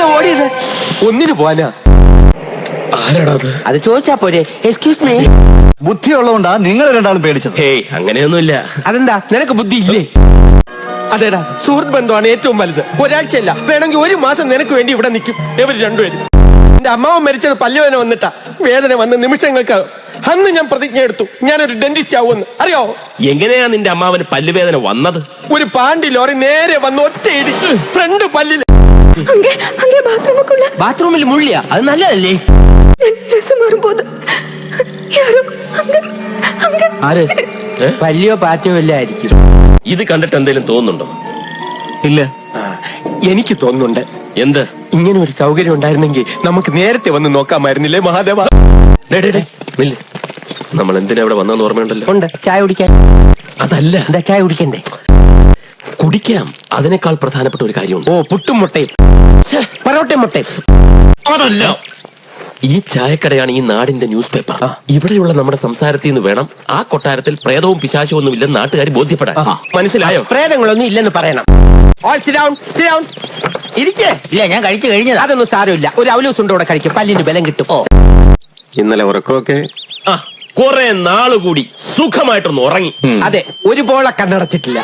എന്തിനാ ഓടിയത്? ഒന്നിനു പോവാനാ. ആരാടാ അത്? അത് ചോദിച്ചാ പോരെ. Excuse me. ബുദ്ധിയുള്ളതുകൊണ്ടാ നിങ്ങൾ രണ്ടാളും പേടിച്ചത്. ഹേയ്, അങ്ങനെയൊന്നുമില്ല. അതെന്താ, നിനക്ക് ബുദ്ധി ഇല്ലേ? അതേടാ, സുഹൃത്ത് ബന്ധമാണ് ഏറ്റവും വലുത്. ഒരാഴ്ചയല്ല, വേണമെങ്കിൽ 1 മാസം നിനക്ക് വേണ്ടി ഇവിടെ നിൽക്കും ഇവർ രണ്ടുപേരും. എന്റെ അമ്മാവൻ മരിച്ചത് പല്ലുവേദന വന്നിട്ടാ. വേദന വന്ന് നിമിഷങ്ങൾക്ക് അന്ന് ഞാൻ പ്രതിജ്ഞ എടുത്തു, ഞാനൊരു ഡെന്റിസ്റ്റ് ആവുമെന്ന്. അറിയോ? എങ്ങനെയാ നിന്റെ അമ്മാവന് പല്ലുവേദന വന്നത്? ഒരു പാണ്ടി ലോറി നേരെ വന്ന് ഒറ്റ ഇടിച്ച് ഫ്രണ്ട് പല്ലിൽ. ബാത്റൂമിൽ മുള്ളിയാ? അത് നല്ലതല്ലേ? ആര്? പല്ലിയോ പാറ്റയോ വല്ല ആയിരിക്കും. ഇത് കണ്ടിട്ട് എന്തെങ്കിലും തോന്നുന്നുണ്ടോ? ഇല്ല. എനിക്ക് തോന്നുന്നുണ്ട്. എന്ത്? ഇങ്ങനെ ഒരു സൗകര്യം ഉണ്ടായിരുന്നെങ്കിൽ നമുക്ക് നേരത്തെ വന്ന് നോക്കാമായിരുന്നില്ലേ മഹാദേവ? നമ്മൾ എന്തിനാ ഇവിടെ വന്നെന്ന് ഓർമ്മയുണ്ടല്ലോ? ഉണ്ട്. ചായ കുടിക്കാൻ. അതല്ല. എന്താ ചായ കുടിക്കണ്ടേ? കുടിക്കാം. അതിനേക്കാൾ പ്രധാനപ്പെട്ട ഒരു കാര്യമുണ്ട്. ഓ, പുട്ടും മുട്ടയും, പൊറോട്ടയും മുട്ടയും. അതല്ല, ഈ ചായക്കടയാണ് ഈ നാടിന്റെ ന്യൂസ് പേപ്പർ. ഇവിടെയുള്ള നമ്മുടെ സംസാരത്തിൽ നിന്ന് വേണം ആ കൊട്ടാരത്തിൽ പ്രേതവും പിശാചവും ഒന്നും ഇല്ലെന്ന് നാട്ടുകാർ ബോധ്യപ്പെടാൻ. മനസ്സിലായോ? പ്രേതങ്ങളൊന്നും ഇല്ലെന്ന് പറയണം. ഇരിക്കേ. ഇല്ല, ഞാൻ കഴിച്ചു കഴിഞ്ഞത്. അതൊന്നും സാരമില്ല. ഒരു അവലൂസ് ഉണ്ട്, കഴിക്കും. പല്ലിന് ബലം കിട്ടും. ഇന്നലെ ഉറക്കമൊക്കെ കുറെ നാളുകൂടി സുഖമായിട്ടൊന്ന് ഉറങ്ങി. അതെ, ഒരുപോലെ കണ്ണടച്ചിട്ടില്ല.